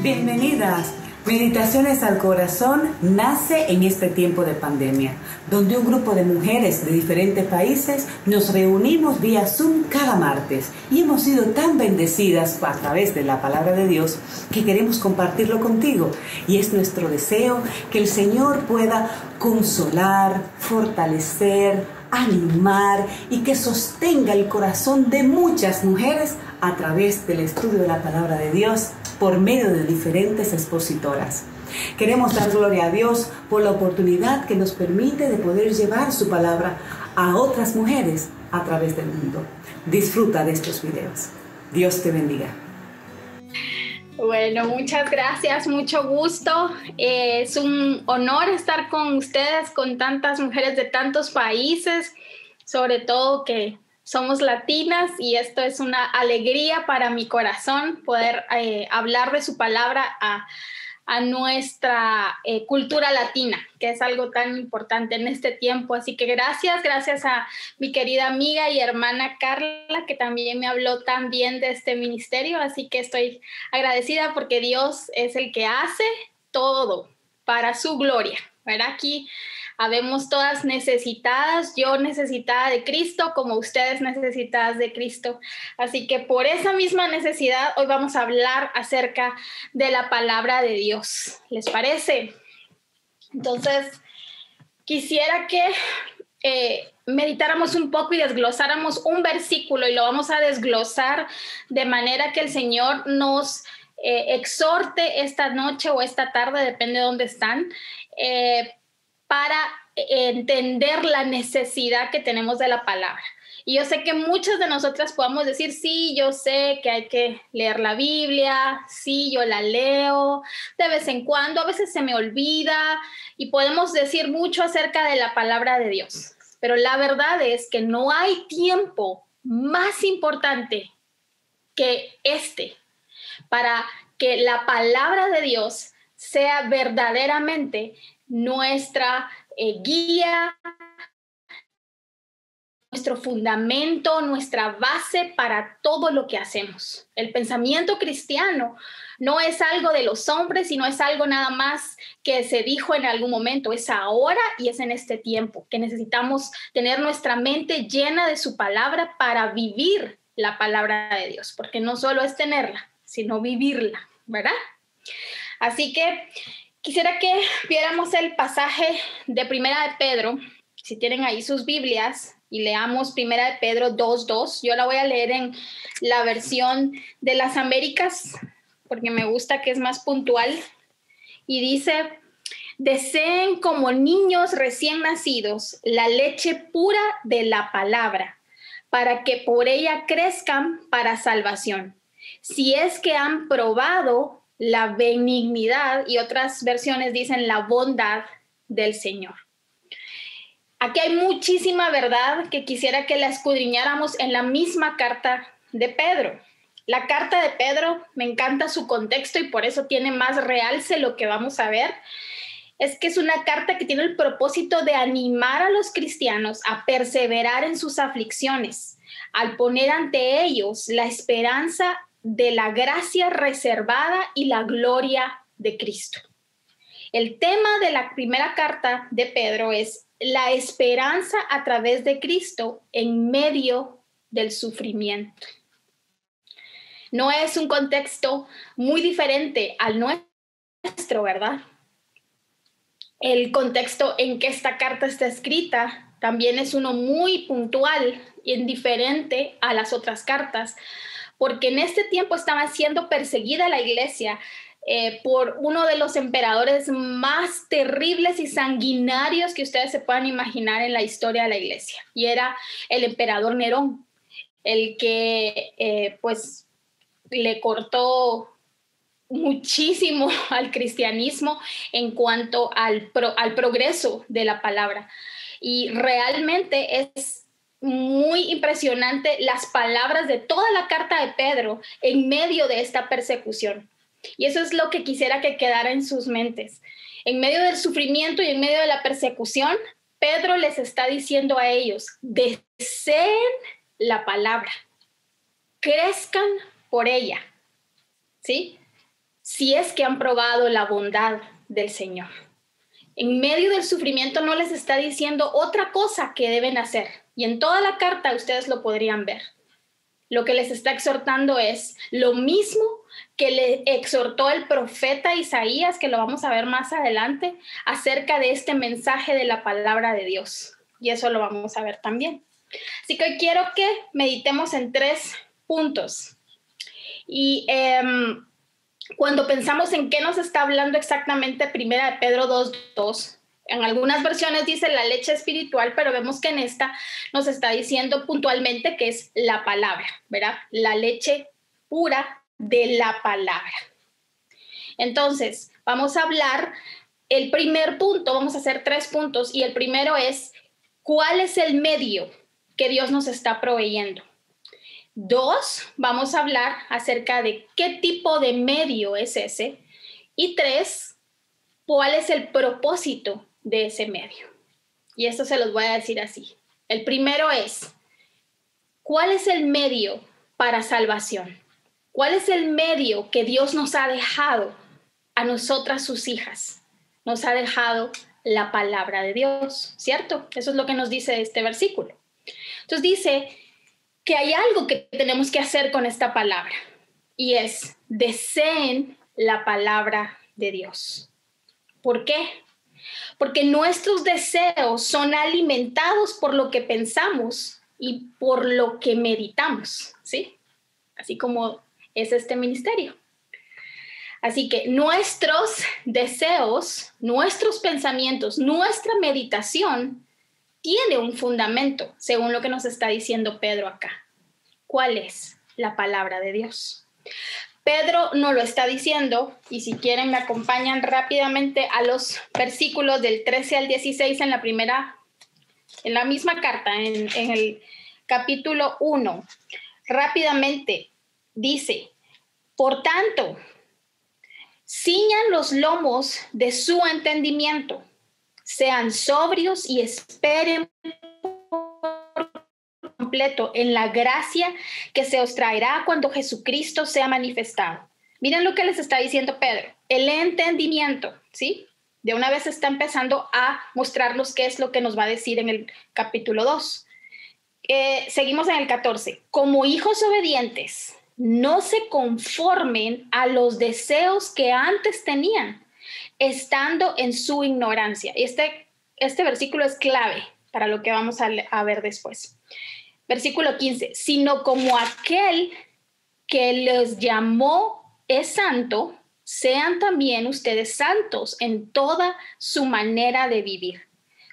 Bienvenidas. Meditaciones al Corazón nace en este tiempo de pandemia, donde un grupo de mujeres de diferentes países nos reunimos vía Zoom cada martes y hemos sido tan bendecidas a través de la palabra de Dios que queremos compartirlo contigo. Y es nuestro deseo que el Señor pueda consolar, fortalecer, animar y que sostenga el corazón de muchas mujeres a través del estudio de la palabra de Dios por medio de diferentes expositoras. Queremos dar gloria a Dios por la oportunidad que nos permite de poder llevar su palabra a otras mujeres a través del mundo. Disfruta de estos videos. Dios te bendiga. Bueno, muchas gracias, mucho gusto. Es un honor estar con ustedes, con tantas mujeres de tantos países, sobre todo que somos latinas, y esto es una alegría para mi corazón poder hablar de su palabra a nuestra cultura latina, que es algo tan importante en este tiempo. Así que gracias a mi querida amiga y hermana Carla, que también me habló tan bien de este ministerio. Así que estoy agradecida porque Dios es el que hace todo para su gloria, ¿verdad? Aquí habemos todas necesitadas, yo necesitada de Cristo, como ustedes necesitadas de Cristo. Así que por esa misma necesidad, hoy vamos a hablar acerca de la palabra de Dios. ¿Les parece? Entonces, quisiera que meditáramos un poco y desglosáramos un versículo, y lo vamos a desglosar de manera que el Señor nos exhorte esta noche o esta tarde, depende de dónde están, para entender la necesidad que tenemos de la palabra. Y yo sé que muchas de nosotras podamos decir, sí, yo sé que hay que leer la Biblia, sí, yo la leo de vez en cuando, a veces se me olvida, y podemos decir mucho acerca de la palabra de Dios. Pero la verdad es que no hay tiempo más importante que este para que la palabra de Dios sea verdaderamente nuestra guía, nuestro fundamento, nuestra base para todo lo que hacemos. El pensamiento cristiano no es algo de los hombres, sino es algo nada más que se dijo en algún momento. Es ahora y es en este tiempo que necesitamos tener nuestra mente llena de su palabra para vivir la palabra de Dios, porque no solo es tenerla, sino vivirla, ¿verdad? Así que quisiera que viéramos el pasaje de Primera de Pedro, si tienen ahí sus Biblias, y leamos Primera de Pedro 2:2. Yo la voy a leer en la versión de las Américas, porque me gusta que es más puntual, y dice: deseen como niños recién nacidos la leche pura de la palabra, para que por ella crezcan para salvación, si es que han probado la benignidad, y otras versiones dicen la bondad del Señor. Aquí hay muchísima verdad que quisiera que la escudriñáramos en la misma carta de Pedro. La carta de Pedro, me encanta su contexto y por eso tiene más realce lo que vamos a ver. Es que es una carta que tiene el propósito de animar a los cristianos a perseverar en sus aflicciones, al poner ante ellos la esperanza de la gracia reservada y la gloria de Cristo. El tema de la primera carta de Pedro es la esperanza a través de Cristo en medio del sufrimiento. No es un contexto muy diferente al nuestro, ¿verdad? El contexto en que esta carta está escrita también es uno muy puntual y diferente a las otras cartas, porque en este tiempo estaba siendo perseguida la iglesia por uno de los emperadores más terribles y sanguinarios que ustedes se puedan imaginar en la historia de la iglesia, y era el emperador Nerón, el que pues le cortó muchísimo al cristianismo en cuanto al progreso de la palabra. Y realmente es muy impresionante las palabras de toda la carta de Pedro en medio de esta persecución. Y eso es lo que quisiera que quedara en sus mentes. En medio del sufrimiento y en medio de la persecución, Pedro les está diciendo a ellos: deseen la palabra, crezcan por ella, ¿sí? si es que han probado la bondad del Señor. En medio del sufrimiento no les está diciendo otra cosa que deben hacer. Y en toda la carta ustedes lo podrían ver. Lo que les está exhortando es lo mismo que le exhortó el profeta Isaías, que lo vamos a ver más adelante, acerca de este mensaje de la palabra de Dios. Y eso lo vamos a ver también. Así que hoy quiero que meditemos en 3 puntos. Y cuando pensamos en qué nos está hablando exactamente Primera de Pedro 2:2, en algunas versiones dice la leche espiritual, pero vemos que en esta nos está diciendo puntualmente que es la palabra, ¿verdad? La leche pura de la palabra. Entonces, vamos a hablar, el primer punto, vamos a hacer 3 puntos, y el primero es, ¿cuál es el medio que Dios nos está proveyendo? 2, vamos a hablar acerca de qué tipo de medio es ese. Y 3, ¿cuál es el propósito de ese medio? Y esto se los voy a decir así. El primero es, ¿cuál es el medio para salvación? ¿Cuál es el medio que Dios nos ha dejado a nosotras, sus hijas? Nos ha dejado la palabra de Dios, ¿cierto? Eso es lo que nos dice este versículo. Entonces dice que hay algo que tenemos que hacer con esta palabra, y es deseen la palabra de Dios. ¿Por qué? Porque nuestros deseos son alimentados por lo que pensamos y por lo que meditamos, ¿sí? Así como es este ministerio. Así que nuestros deseos, nuestros pensamientos, nuestra meditación tiene un fundamento, según lo que nos está diciendo Pedro acá. ¿Cuál es? La palabra de Dios. Pedro nos lo está diciendo, y si quieren me acompañan rápidamente a los versículos del 13 al 16 en la misma carta, en el capítulo 1. Rápidamente dice, por tanto, ciñan los lomos de su entendimiento, sean sobrios y esperen completo en la gracia que se os traerá cuando Jesucristo sea manifestado. Miren lo que les está diciendo Pedro, el entendimiento, ¿sí? De una vez está empezando a mostrarnos qué es lo que nos va a decir en el capítulo 2. Seguimos en el 14. Como hijos obedientes, no se conformen a los deseos que antes tenían, estando en su ignorancia. Este versículo es clave para lo que vamos a ver después. Versículo 15, sino como aquel que les llamó es santo, sean también ustedes santos en toda su manera de vivir.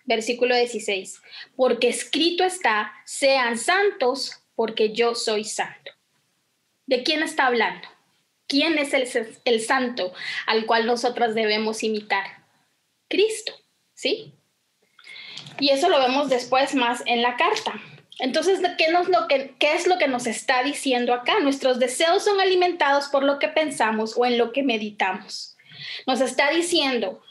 Versículo 16, porque escrito está, sean santos porque yo soy santo. ¿De quién está hablando? ¿Quién es el santo al cual nosotras debemos imitar? Cristo, ¿sí? Y eso lo vemos después más en la carta. Entonces, ¿qué es lo que nos está diciendo acá? Nuestros deseos son alimentados por lo que pensamos o en lo que meditamos. Nos está diciendo,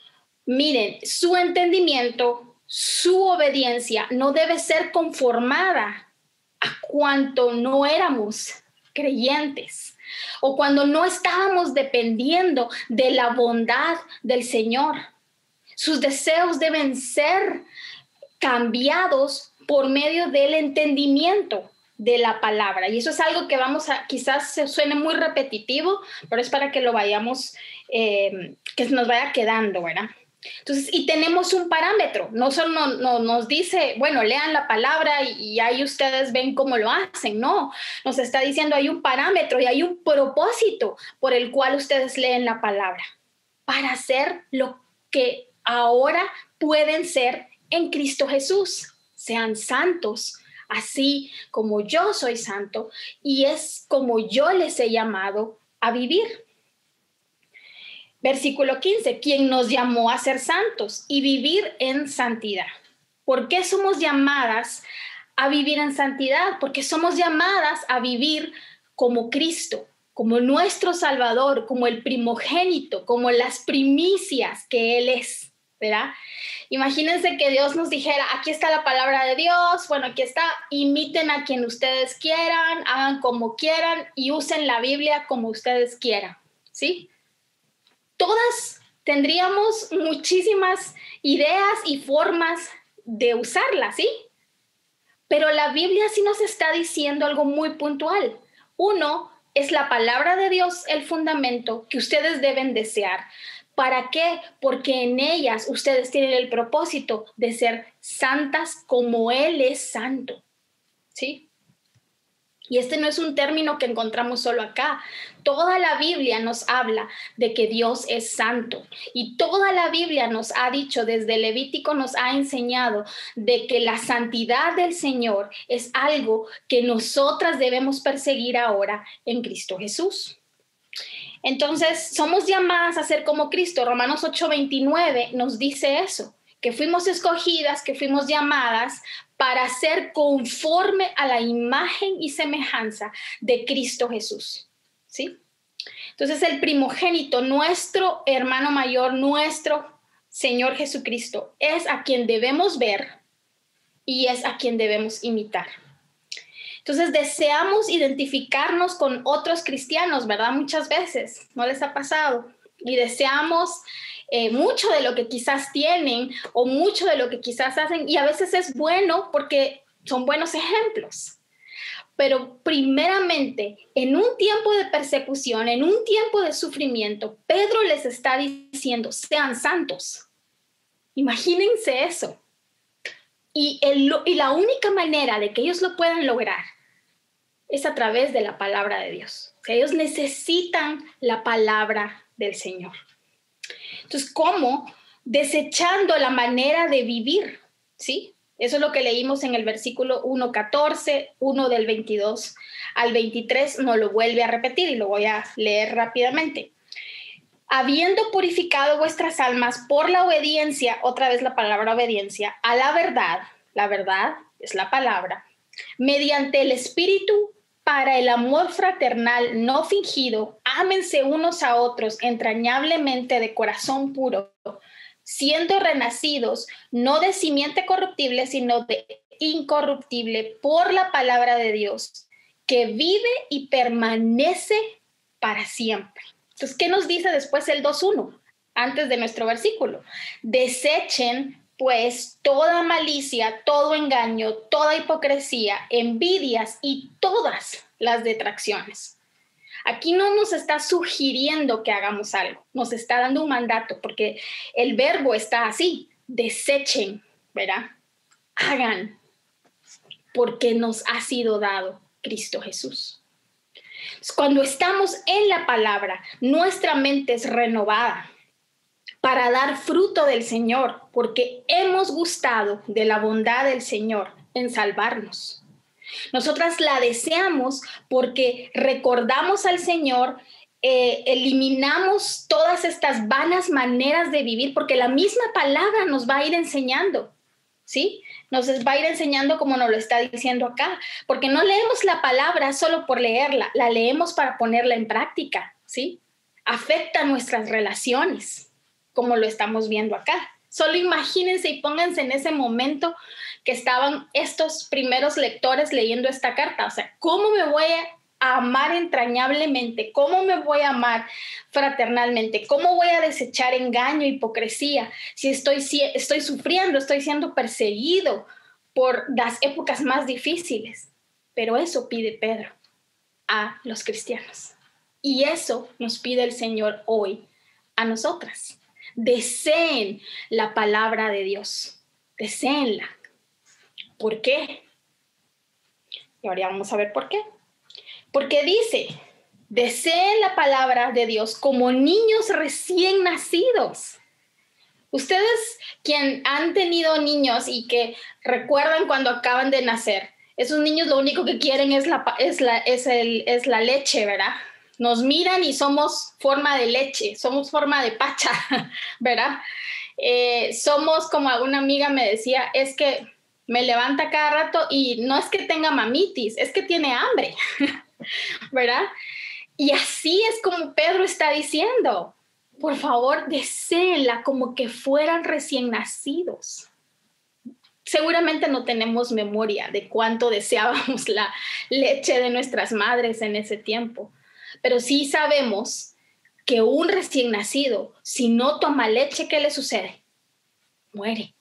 miren, su entendimiento, su obediencia no debe ser conformada a cuanto no éramos creyentes o cuando no estábamos dependiendo de la bondad del Señor. Sus deseos deben ser cambiados por medio del entendimiento de la palabra. Y eso es algo que quizás se suene muy repetitivo, pero es para que lo vayamos, que se nos vaya quedando, ¿verdad? Entonces, y tenemos un parámetro, no solo nos dice, bueno, lean la palabra y ahí ustedes ven cómo lo hacen, no, nos está diciendo hay un parámetro y hay un propósito por el cual ustedes leen la palabra, para hacer lo que ahora pueden ser en Cristo Jesús. Sean santos, así como yo soy santo, y es como yo les he llamado a vivir. Versículo 15, quien nos llamó a ser santos y vivir en santidad. ¿Por qué somos llamadas a vivir en santidad? Porque somos llamadas a vivir como Cristo, como nuestro Salvador, como el primogénito, como las primicias que Él es, ¿verdad? Imagínense que Dios nos dijera, aquí está la palabra de Dios, bueno, aquí está, imiten a quien ustedes quieran, hagan como quieran y usen la Biblia como ustedes quieran, ¿sí? todas tendríamos muchísimas ideas y formas de usarla, ¿sí? Pero la Biblia sí nos está diciendo algo muy puntual. Uno, es la palabra de Dios el fundamento que ustedes deben desear. ¿Para qué? Porque en ellas ustedes tienen el propósito de ser santas como Él es santo, ¿sí? Y este no es un término que encontramos solo acá. Toda la Biblia nos habla de que Dios es santo. Y toda la Biblia nos ha dicho, desde Levítico nos ha enseñado de que la santidad del Señor es algo que nosotras debemos perseguir ahora en Cristo Jesús. Entonces, somos llamadas a ser como Cristo. Romanos 8:29 nos dice eso, que fuimos escogidas, que fuimos llamadas para ser conforme a la imagen y semejanza de Cristo Jesús, ¿sí? Entonces, el primogénito, nuestro hermano mayor, nuestro Señor Jesucristo, es a quien debemos ver y es a quien debemos imitar. Entonces, deseamos identificarnos con otros cristianos, ¿verdad? Muchas veces, ¿no les ha pasado? Y deseamos mucho de lo que quizás tienen o mucho de lo que quizás hacen, y a veces es bueno porque son buenos ejemplos. Pero primeramente, en un tiempo de persecución, en un tiempo de sufrimiento, Pedro les está diciendo, sean santos. Imagínense eso. Y la única manera de que ellos lo puedan lograr es a través de la palabra de Dios. O sea, ellos necesitan la palabra del Señor. Entonces, ¿cómo? Desechando la manera de vivir, ¿sí? Eso es lo que leímos en el versículo 1:14, 1 del 22 al 23, no lo vuelve a repetir y lo voy a leer rápidamente. Habiendo purificado vuestras almas por la obediencia, otra vez la palabra obediencia, a la verdad es la palabra, mediante el Espíritu, para el amor fraternal no fingido, ámense unos a otros entrañablemente de corazón puro, siendo renacidos no de simiente corruptible, sino de incorruptible por la palabra de Dios, que vive y permanece para siempre. Entonces, ¿qué nos dice después el 2:1? Antes de nuestro versículo. Desechen pues toda malicia, todo engaño, toda hipocresía, envidias y todas las detracciones. Aquí no nos está sugiriendo que hagamos algo, nos está dando un mandato, porque el verbo está así, desechen, ¿verdad? Hagan, porque nos ha sido dado Cristo Jesús. Cuando estamos en la palabra, nuestra mente es renovada para dar fruto del Señor, porque hemos gustado de la bondad del Señor en salvarnos. Nosotras la deseamos porque recordamos al Señor, eliminamos todas estas vanas maneras de vivir, porque la misma palabra nos va a ir enseñando, ¿sí? Nos va a ir enseñando como nos lo está diciendo acá, porque no leemos la palabra solo por leerla, la leemos para ponerla en práctica, ¿sí? Afecta nuestras relaciones, como lo estamos viendo acá. Solo imagínense y pónganse en ese momento que estaban estos primeros lectores leyendo esta carta. O sea, ¿cómo me voy a amar entrañablemente? ¿Cómo me voy a amar fraternalmente? ¿Cómo voy a desechar engaño, hipocresía? Si estoy sufriendo, estoy siendo perseguido por las épocas más difíciles. Pero eso pide Pedro a los cristianos. Y eso nos pide el Señor hoy a nosotras. Deseen la palabra de Dios. Deseenla. ¿Por qué? Y ahora vamos a ver por qué. Porque dice, deseen la palabra de Dios como niños recién nacidos. Ustedes quien han tenido niños y que recuerdan cuando acaban de nacer, esos niños lo único que quieren es la leche, ¿verdad? Nos miran y somos forma de leche, somos forma de pacha, ¿verdad? Somos, como alguna amiga me decía, es que me levanta cada rato y no es que tenga mamitis, es que tiene hambre, ¿verdad? Y así es como Pedro está diciendo, por favor, deseenla como que fueran recién nacidos. Seguramente no tenemos memoria de cuánto deseábamos la leche de nuestras madres en ese tiempo, pero sí sabemos que un recién nacido, si no toma leche, ¿qué le sucede? Muere.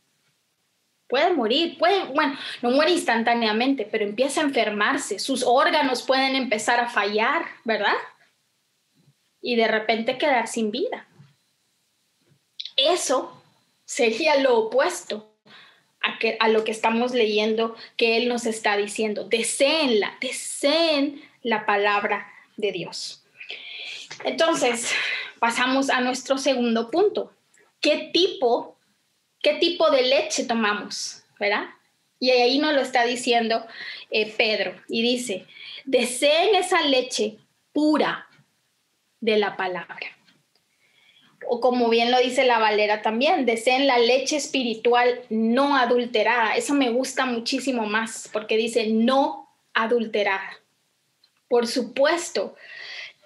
Puede morir, bueno, no muere instantáneamente, pero empieza a enfermarse. Sus órganos pueden empezar a fallar, ¿verdad? Y de repente quedar sin vida. Eso sería lo opuesto a lo que estamos leyendo, que Él nos está diciendo. Deseen la palabra de Dios. Entonces, pasamos a nuestro segundo punto. ¿Qué tipo de leche tomamos? ¿Verdad? Y ahí nos lo está diciendo Pedro. Y dice, deseen esa leche pura de la palabra. O como bien lo dice la Valera también, deseen la leche espiritual no adulterada. Eso me gusta muchísimo más porque dice no adulterada. Por supuesto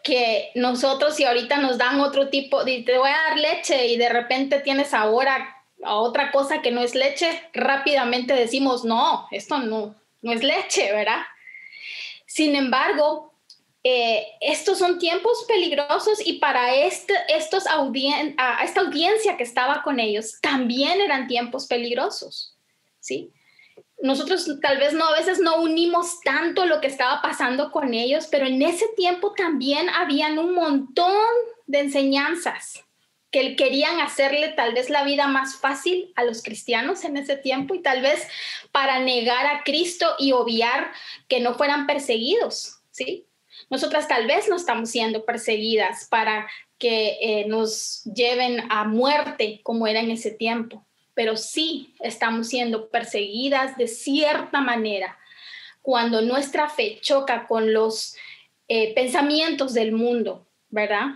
que nosotros, si ahorita nos dan otro tipo, te voy a dar leche y de repente tienes ahora a otra cosa que no es leche, rápidamente decimos, no, esto no es leche, ¿verdad? Sin embargo, estos son tiempos peligrosos y para esta audiencia que estaba con ellos también eran tiempos peligrosos, ¿sí? Nosotros tal vez a veces no unimos tanto lo que estaba pasando con ellos, pero en ese tiempo también habían un montón de enseñanzas que querían hacerle tal vez la vida más fácil a los cristianos en ese tiempo y tal vez para negar a Cristo y obviar que no fueran perseguidos, ¿sí? Nosotras tal vez no estamos siendo perseguidas para que nos lleven a muerte como era en ese tiempo, pero sí estamos siendo perseguidas de cierta manera cuando nuestra fe choca con los pensamientos del mundo, ¿verdad?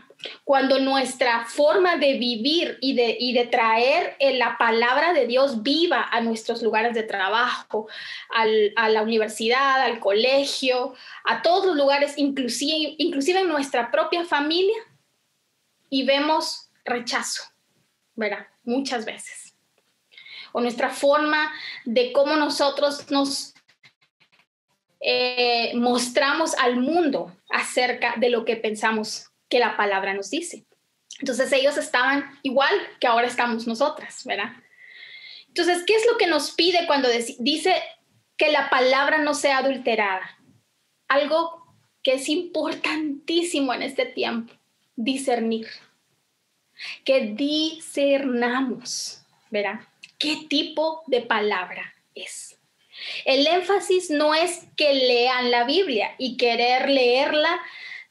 Cuando nuestra forma de vivir y de traer la palabra de Dios viva a nuestros lugares de trabajo, a la universidad, al colegio, a todos los lugares, inclusive en nuestra propia familia, y vemos rechazo, ¿verdad? Muchas veces. O nuestra forma de cómo nosotros nos mostramos al mundo acerca de lo que pensamos que la palabra nos dice. Entonces ellos estaban igual que ahora estamos nosotras, ¿verdad? Entonces, ¿qué es lo que nos pide cuando dice que la palabra no sea adulterada? Algo que es importantísimo en este tiempo, discernir. Que discernamos, ¿verdad? ¿Qué tipo de palabra es? El énfasis no es que lean la Biblia y querer leerla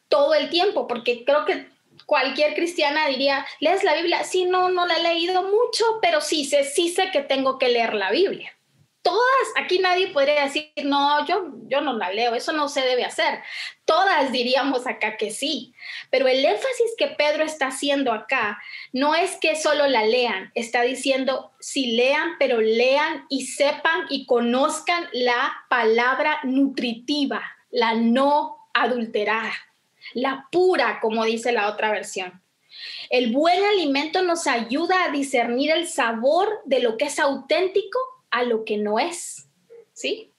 todo el tiempo, porque creo que cualquier cristiana diría, ¿lees la Biblia? Sí, no la he leído mucho, pero sí sé que tengo que leer la Biblia. Todas, aquí nadie podría decir, no, yo no la leo, eso no se debe hacer. Todas diríamos acá que sí, pero el énfasis que Pedro está haciendo acá no es que solo la lean, está diciendo, sí lean, pero lean y sepan y conozcan la palabra nutritiva, la no adulterada, la pura, como dice la otra versión. El buen alimento nos ayuda a discernir el sabor de lo que es auténtico a lo que no es, ¿sí?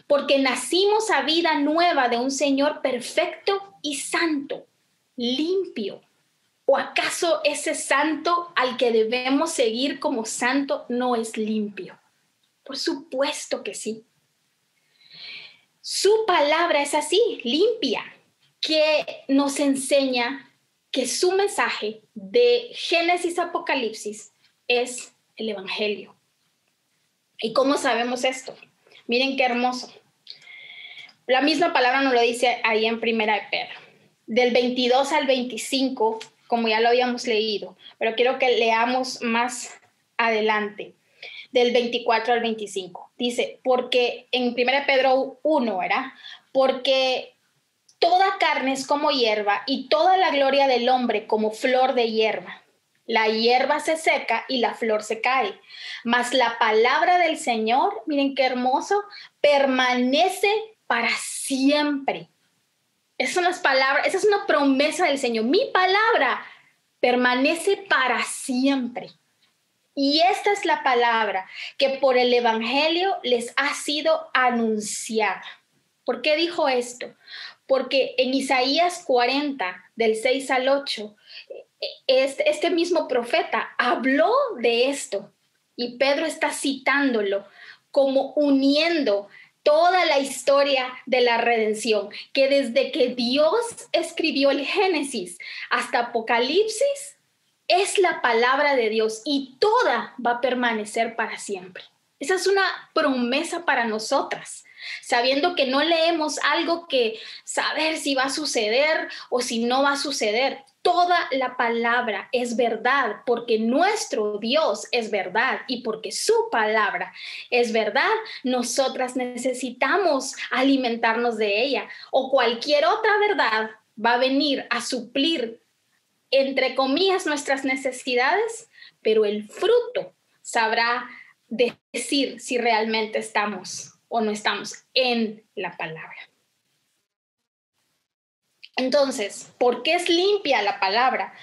Porque nacimos a vida nueva de un Señor perfecto y santo, limpio. ¿O acaso ese santo al que debemos seguir como santo no es limpio? Por supuesto que sí. Su palabra es así, limpia, que nos enseña que su mensaje de Génesis a Apocalipsis es el Evangelio. ¿Y cómo sabemos esto? Miren qué hermoso. La misma palabra nos lo dice ahí en Primera de Pedro. Del 22 al 25, como ya lo habíamos leído, pero quiero que leamos más adelante, del 24 al 25. Dice, porque en Primera de Pedro 1, ¿verdad? Porque toda carne es como hierba y toda la gloria del hombre como flor de hierba. La hierba se seca y la flor se cae, mas la palabra del Señor, miren qué hermoso, permanece para siempre. Esas son las palabras, esa es una promesa del Señor. Mi palabra permanece para siempre. Y esta es la palabra que por el Evangelio les ha sido anunciada. ¿Por qué dijo esto? porque en Isaías 40, del 6 al 8, este mismo profeta habló de esto y Pedro está citándolo como uniendo toda la historia de la redención, que desde que Dios escribió el Génesis hasta Apocalipsis, es la palabra de Dios y toda va a permanecer para siempre. Esa es una promesa para nosotras, sabiendo que no leemos algo que saber si va a suceder o si no va a suceder. Toda la palabra es verdad porque nuestro Dios es verdad y porque su palabra es verdad. Nosotras necesitamos alimentarnos de ella o cualquier otra verdad va a venir a suplir, entre comillas, nuestras necesidades, pero el fruto sabrá decir si realmente estamos o no estamos en la palabra. Entonces, ¿por qué es limpia la palabra?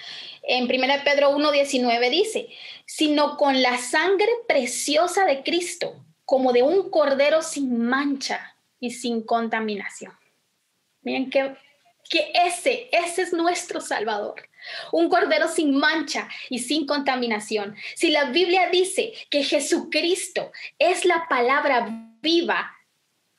En 1 Pedro 1:19 dice, sino con la sangre preciosa de Cristo, como de un cordero sin mancha y sin contaminación. Miren que ese es nuestro Salvador. Un cordero sin mancha y sin contaminación. Si la Biblia dice que Jesucristo es la palabra viva,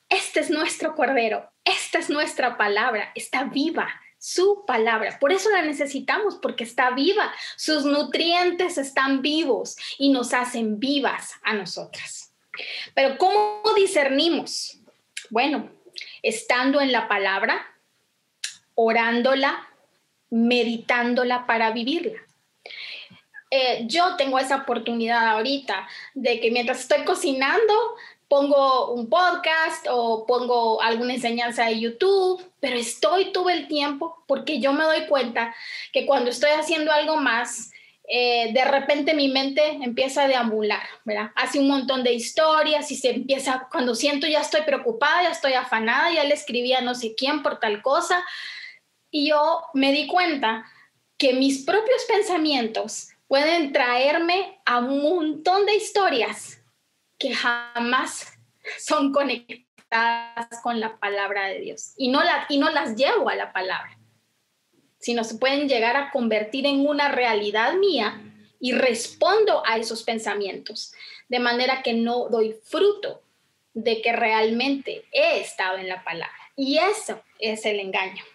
este es nuestro cordero, esta es nuestra palabra, está viva su palabra. Por eso la necesitamos, porque está viva. Sus nutrientes están vivos y nos hacen vivas a nosotras. Pero ¿cómo discernimos? Bueno, estando en la palabra, orándola, meditándola para vivirla. Yo tengo esa oportunidad ahorita de que mientras estoy cocinando, pongo un podcast o pongo alguna enseñanza de YouTube, pero estoy todo el tiempo porque yo me doy cuenta que cuando estoy haciendo algo más, de repente mi mente empieza a deambular, ¿verdad? Hace un montón de historias y se empieza, cuando siento ya estoy preocupada, ya estoy afanada, ya le escribí a no sé quién por tal cosa. Y yo me di cuenta que mis propios pensamientos pueden traerme a un montón de historias que jamás son conectadas con la palabra de Dios. Y no las llevo a la palabra, sino se pueden llegar a convertir en una realidad mía y respondo a esos pensamientos, de manera que no doy fruto de que realmente he estado en la palabra. Y eso es el engaño.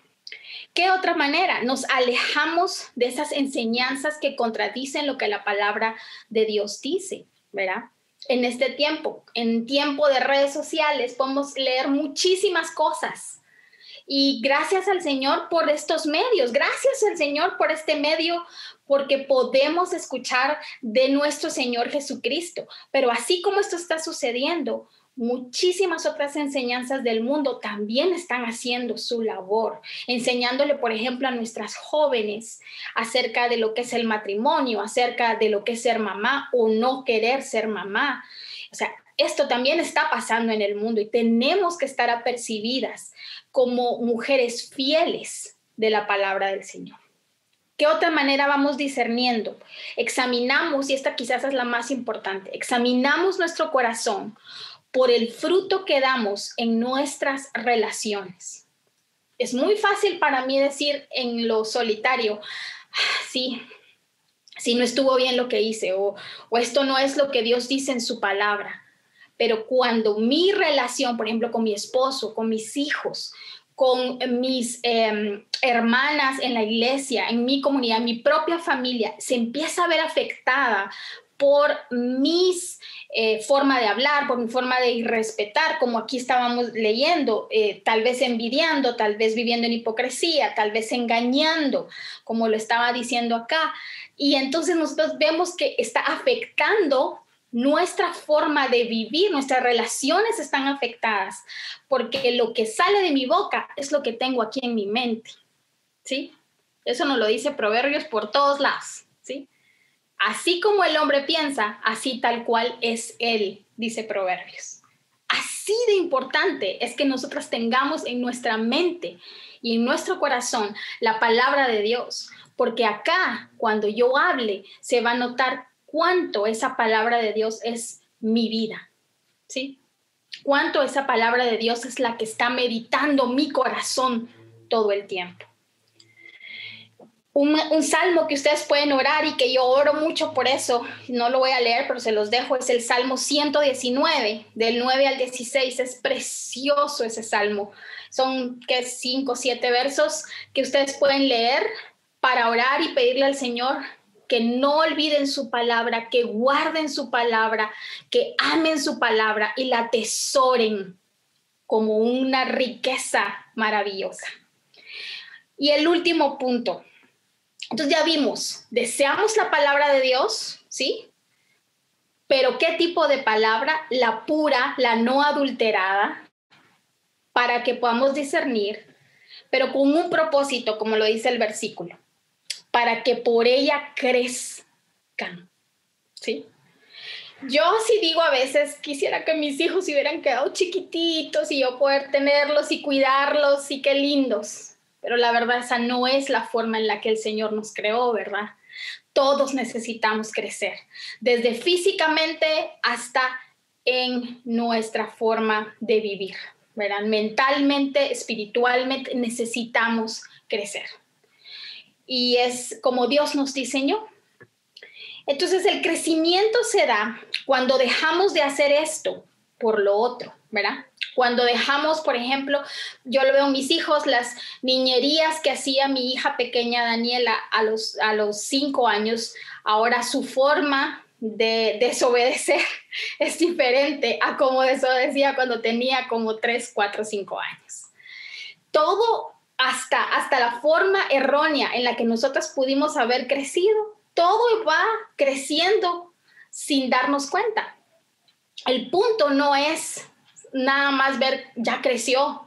¿Qué otra manera? Nos alejamos de esas enseñanzas que contradicen lo que la palabra de Dios dice, ¿verdad? En este tiempo, en tiempo de redes sociales, podemos leer muchísimas cosas. Y gracias al Señor por estos medios, gracias al Señor por este medio, porque podemos escuchar de nuestro Señor Jesucristo. Pero así como esto está sucediendo, muchísimas otras enseñanzas del mundo también están haciendo su labor, enseñándole, por ejemplo, a nuestras jóvenes acerca de lo que es el matrimonio, acerca de lo que es ser mamá o no querer ser mamá. O sea, esto también está pasando en el mundo y tenemos que estar apercibidas como mujeres fieles de la palabra del Señor. ¿Qué otra manera vamos discerniendo? Examinamos, y esta quizás es la más importante, examinamos nuestro corazón por el fruto que damos en nuestras relaciones. Es muy fácil para mí decir en lo solitario, sí, no estuvo bien lo que hice, o esto no es lo que Dios dice en su palabra. Pero cuando mi relación, por ejemplo, con mi esposo, con mis hijos, con mis hermanas en la iglesia, en mi comunidad, mi propia familia, se empieza a ver afectada por mis forma de hablar, por mi forma de irrespetar, como aquí estábamos leyendo, tal vez envidiando, tal vez viviendo en hipocresía, tal vez engañando, como lo estaba diciendo acá. Y entonces nosotros vemos que está afectando nuestra forma de vivir, nuestras relaciones están afectadas, porque lo que sale de mi boca es lo que tengo aquí en mi mente, ¿sí? Eso nos lo dice Proverbios por todos lados, ¿sí? Así como el hombre piensa, así tal cual es él, dice Proverbios. Así de importante es que nosotros tengamos en nuestra mente y en nuestro corazón la palabra de Dios, porque acá, cuando yo hable, se va a notar cuánto esa palabra de Dios es mi vida, ¿sí? Cuánto esa palabra de Dios es la que está meditando mi corazón todo el tiempo. Un salmo que ustedes pueden orar y que yo oro mucho por eso, no lo voy a leer, pero se los dejo, es el Salmo 119, del 9 al 16. Es precioso ese salmo. Son 5 o 7 versos que ustedes pueden leer para orar y pedirle al Señor que no olviden su palabra, que guarden su palabra, que amen su palabra y la atesoren como una riqueza maravillosa. Y el último punto. Entonces ya vimos, deseamos la palabra de Dios, ¿sí? Pero ¿qué tipo de palabra? La pura, la no adulterada, para que podamos discernir, pero con un propósito, como lo dice el versículo, para que por ella crezcan, ¿sí? Yo sí digo a veces, quisiera que mis hijos se hubieran quedado chiquititos y yo poder tenerlos y cuidarlos y qué lindos. Pero la verdad, esa no es la forma en la que el Señor nos creó, ¿verdad? Todos necesitamos crecer, desde físicamente hasta en nuestra forma de vivir, ¿verdad? Mentalmente, espiritualmente, necesitamos crecer. Y es como Dios nos diseñó. Entonces, el crecimiento se da cuando dejamos de hacer esto por lo otro, ¿verdad? Cuando dejamos, por ejemplo, yo lo veo en mis hijos, las niñerías que hacía mi hija pequeña Daniela a los 5 años, ahora su forma de desobedecer es diferente a como desobedecía cuando tenía como 3, 4, 5 años. Todo hasta la forma errónea en la que nosotras pudimos haber crecido, todo va creciendo sin darnos cuenta. El punto no es nada más ver ya creció,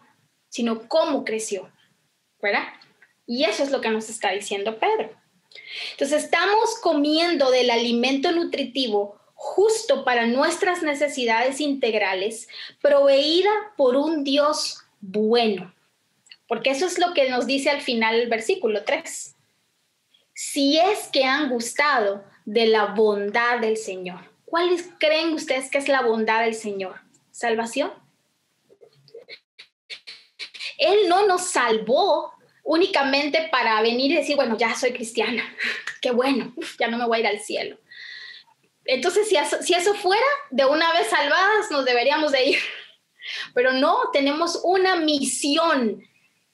sino cómo creció, ¿verdad? Y eso es lo que nos está diciendo Pedro. Entonces estamos comiendo del alimento nutritivo justo para nuestras necesidades integrales, proveída por un Dios bueno. Porque eso es lo que nos dice al final el versículo 3. Si es que han gustado de la bondad del Señor. ¿Cuáles creen ustedes que es la bondad del Señor? ¿Salvación? Él no nos salvó únicamente para venir y decir, bueno, ya soy cristiana, qué bueno, ya no me voy a ir al cielo. Entonces, si eso fuera, de una vez salvadas nos deberíamos de ir. Pero no, tenemos una misión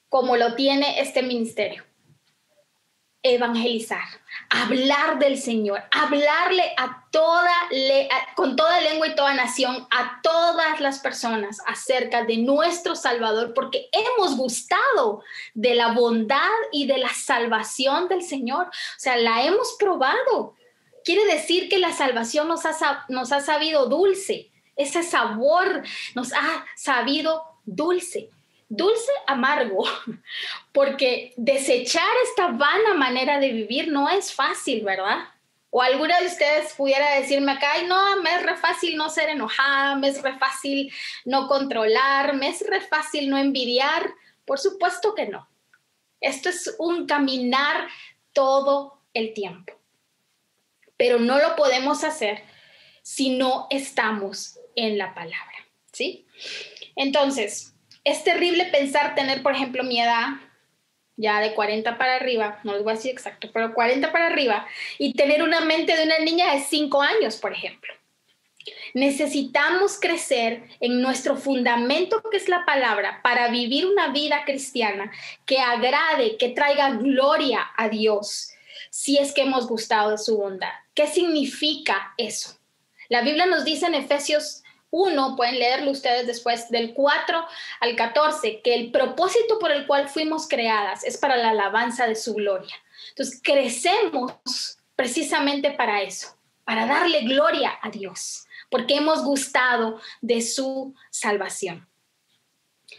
como lo tiene este ministerio. Evangelizar, hablar del Señor, hablarle con toda lengua y toda nación a todas las personas acerca de nuestro Salvador, porque hemos gustado de la bondad y de la salvación del Señor. O sea, la hemos probado. Quiere decir que la salvación nos ha sabido dulce. Ese sabor nos ha sabido dulce. Dulce amargo, porque desechar esta vana manera de vivir no es fácil, ¿verdad? O alguna de ustedes pudiera decirme acá, ay, no, me es re fácil no ser enojada, me es re fácil no controlar, me es re fácil no envidiar. Por supuesto que no. Esto es un caminar todo el tiempo. Pero no lo podemos hacer si no estamos en la palabra, ¿sí? Entonces, es terrible pensar tener, por ejemplo, mi edad, ya de 40 para arriba, no les voy a decir exacto, pero 40 para arriba, y tener una mente de una niña de 5 años, por ejemplo. Necesitamos crecer en nuestro fundamento, que es la palabra, para vivir una vida cristiana que agrade, que traiga gloria a Dios, si es que hemos gustado de su bondad. ¿Qué significa eso? La Biblia nos dice en Efesios 1, pueden leerlo ustedes después, del 4 al 14, que el propósito por el cual fuimos creadas es para la alabanza de su gloria. Entonces, crecemos precisamente para eso, para darle gloria a Dios, porque hemos gustado de su salvación.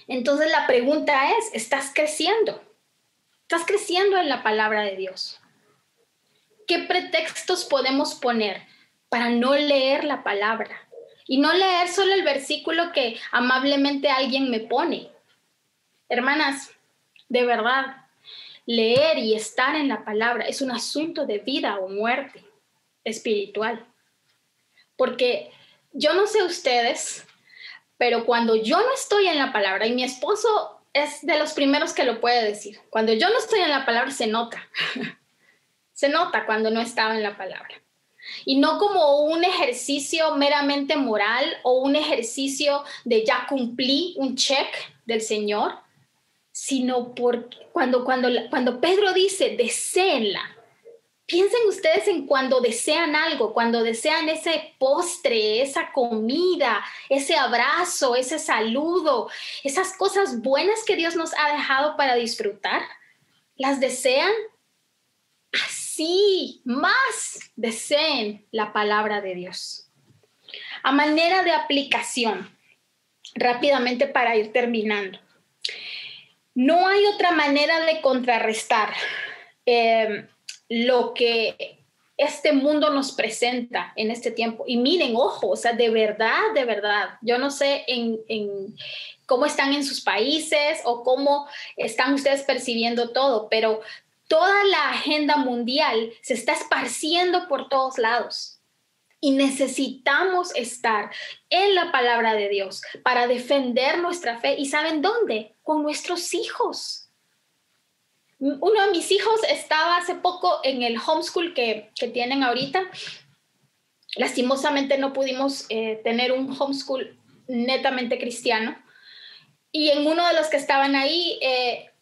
Entonces, la pregunta es, ¿estás creciendo? ¿Estás creciendo en la palabra de Dios? ¿Qué pretextos podemos poner para no leer la palabra? Y no leer solo el versículo que amablemente alguien me pone. Hermanas, de verdad, leer y estar en la palabra es un asunto de vida o muerte espiritual. Porque yo no sé ustedes, pero cuando yo no estoy en la palabra y mi esposo es de los primeros que lo puede decir. Cuando yo no estoy en la palabra, se nota. Se nota cuando no estaba en la palabra. Y no como un ejercicio meramente moral o un ejercicio de ya cumplí un check del Señor, sino cuando Pedro dice, deséenla. Piensen ustedes en cuando desean algo, cuando desean ese postre, esa comida, ese abrazo, ese saludo, esas cosas buenas que Dios nos ha dejado para disfrutar. ¿Las desean? Así, más deseen la palabra de Dios. A manera de aplicación, rápidamente para ir terminando. No hay otra manera de contrarrestar lo que este mundo nos presenta en este tiempo. Y miren, ojo, o sea, de verdad, yo no sé en cómo están en sus países o cómo están ustedes percibiendo todo, pero toda la agenda mundial se está esparciendo por todos lados. Y necesitamos estar en la palabra de Dios para defender nuestra fe. ¿Y saben dónde? Con nuestros hijos. Uno de mis hijos estaba hace poco en el homeschool que tienen ahorita. Lastimosamente no pudimos tener un homeschool netamente cristiano. Y en uno de los que estaban ahí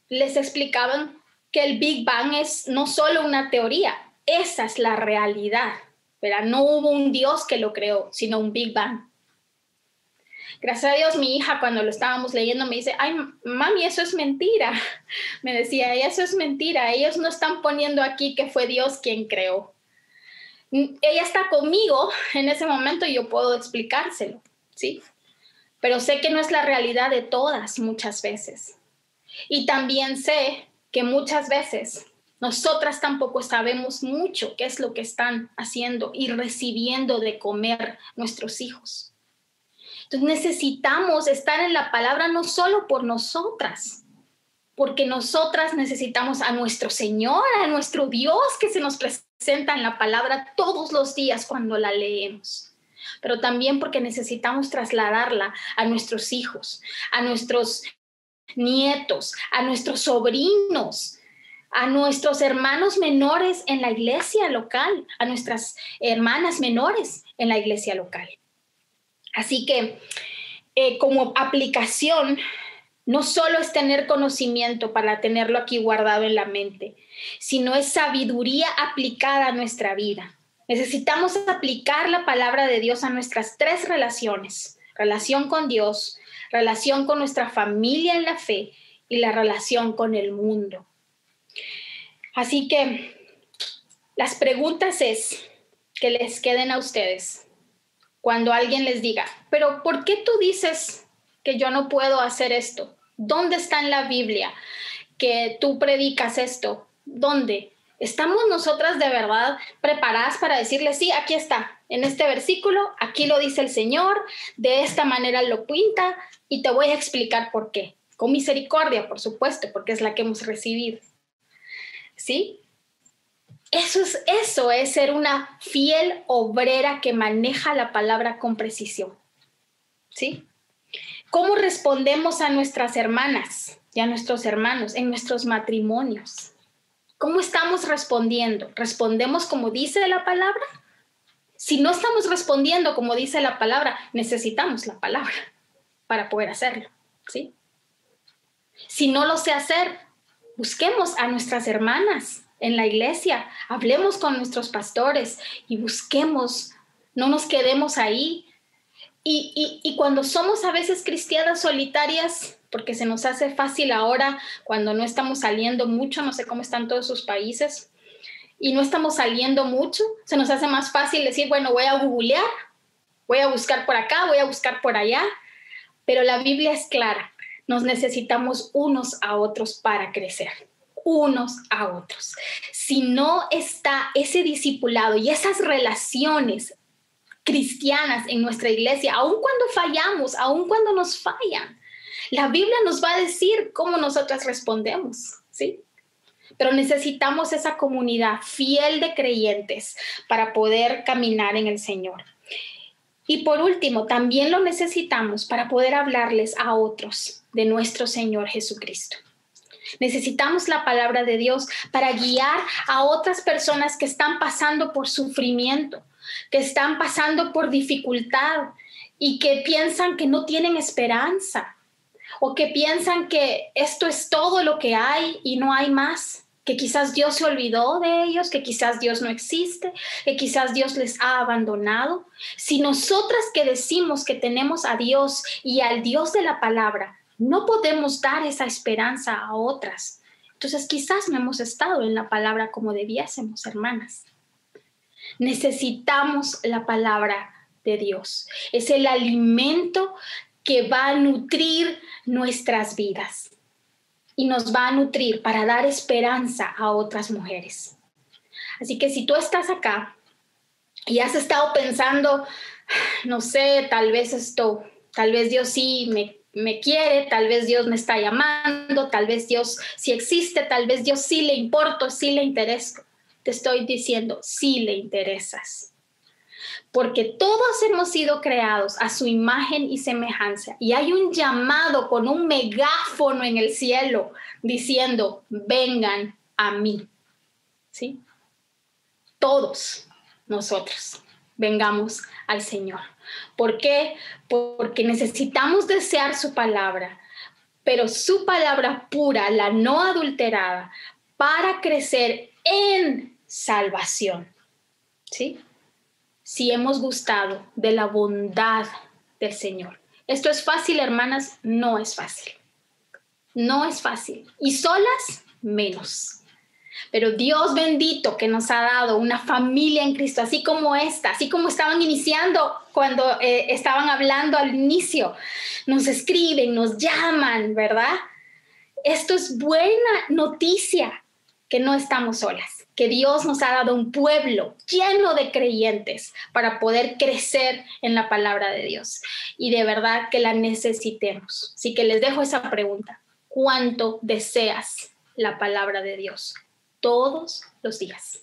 les explicaban que el Big Bang es no solo una teoría, esa es la realidad. ¿Verdad? No hubo un Dios que lo creó, sino un Big Bang. Gracias a Dios, mi hija, cuando lo estábamos leyendo, me dice, ay, mami, eso es mentira. Me decía, eso es mentira. Ellos no están poniendo aquí que fue Dios quien creó. Ella está conmigo en ese momento y yo puedo explicárselo, ¿sí? Pero sé que no es la realidad de todas muchas veces. Y también sé que muchas veces nosotras tampoco sabemos mucho qué es lo que están haciendo y recibiendo de comer nuestros hijos. Entonces necesitamos estar en la palabra no solo por nosotras, porque nosotras necesitamos a nuestro Señor, a nuestro Dios que se nos presenta en la palabra todos los días cuando la leemos, pero también porque necesitamos trasladarla a nuestros hijos, a nuestros nietos, a nuestros sobrinos, a nuestros hermanos menores en la iglesia local, a nuestras hermanas menores en la iglesia local. Así que como aplicación, no solo es tener conocimiento para tenerlo aquí guardado en la mente, sino es sabiduría aplicada a nuestra vida. Necesitamos aplicar la palabra de Dios a nuestras tres relaciones: relación con Dios, relación con nuestra familia en la fe y la relación con el mundo. Así que las preguntas es que les queden a ustedes cuando alguien les diga, pero ¿por qué tú dices que yo no puedo hacer esto? ¿Dónde está en la Biblia que tú predicas esto? ¿Dónde? ¿Estamos nosotras de verdad preparadas para decirle, sí, aquí está, en este versículo, aquí lo dice el Señor, de esta manera lo pinta y te voy a explicar por qué? Con misericordia, por supuesto, porque es la que hemos recibido. ¿Sí? Eso es ser una fiel obrera que maneja la palabra con precisión. ¿Sí? ¿Cómo respondemos a nuestras hermanas y a nuestros hermanos en nuestros matrimonios? ¿Cómo estamos respondiendo? ¿Respondemos como dice la palabra? Si no estamos respondiendo como dice la palabra, necesitamos la palabra para poder hacerlo. ¿Sí? Si no lo sé hacer, busquemos a nuestras hermanas en la iglesia, hablemos con nuestros pastores y busquemos, no nos quedemos ahí. Y cuando somos a veces cristianas solitarias, porque se nos hace fácil ahora cuando no estamos saliendo mucho, no sé cómo están todos sus países, y no estamos saliendo mucho, se nos hace más fácil decir, bueno, voy a googlear, voy a buscar por acá, voy a buscar por allá, pero la Biblia es clara, nos necesitamos unos a otros para crecer. Unos a otros. Si no está ese discipulado y esas relaciones cristianas en nuestra iglesia, aun cuando fallamos, aun cuando nos fallan, la Biblia nos va a decir cómo nosotras respondemos, ¿sí? Pero necesitamos esa comunidad fiel de creyentes para poder caminar en el Señor. Y por último, también lo necesitamos para poder hablarles a otros de nuestro Señor Jesucristo. Necesitamos la palabra de Dios para guiar a otras personas que están pasando por sufrimiento, que están pasando por dificultad y que piensan que no tienen esperanza o que piensan que esto es todo lo que hay y no hay más, que quizás Dios se olvidó de ellos, que quizás Dios no existe, que quizás Dios les ha abandonado. Si nosotras que decimos que tenemos a Dios y al Dios de la palabra, no podemos dar esa esperanza a otras, entonces quizás no hemos estado en la palabra como debiésemos, hermanas. Necesitamos la palabra de Dios. Es el alimento que va a nutrir nuestras vidas y nos va a nutrir para dar esperanza a otras mujeres. Así que si tú estás acá y has estado pensando, no sé, tal vez Dios sí me quiere, tal vez Dios me está llamando, tal vez Dios sí existe, tal vez Dios sí le importo, sí le intereso. Te estoy diciendo, sí le interesas. Porque todos hemos sido creados a su imagen y semejanza. Y hay un llamado con un megáfono en el cielo diciendo, vengan a mí. ¿Sí? Todos nosotros vengamos al Señor. ¿Por qué? Porque necesitamos desear su palabra, pero su palabra pura, la no adulterada, para crecer en salvación. ¿Sí? Si hemos gustado de la bondad del Señor. ¿Esto es fácil, hermanas? No es fácil. No es fácil. Y solas, menos. Pero Dios bendito que nos ha dado una familia en Cristo, así como esta, así como estaban iniciando cuando estaban hablando al inicio. Nos escriben, nos llaman, ¿verdad? Esto es buena noticia, que no estamos solas, que Dios nos ha dado un pueblo lleno de creyentes para poder crecer en la palabra de Dios. Y de verdad que la necesitemos. Así que les dejo esa pregunta. ¿Cuánto deseas la palabra de Dios? Todos los días.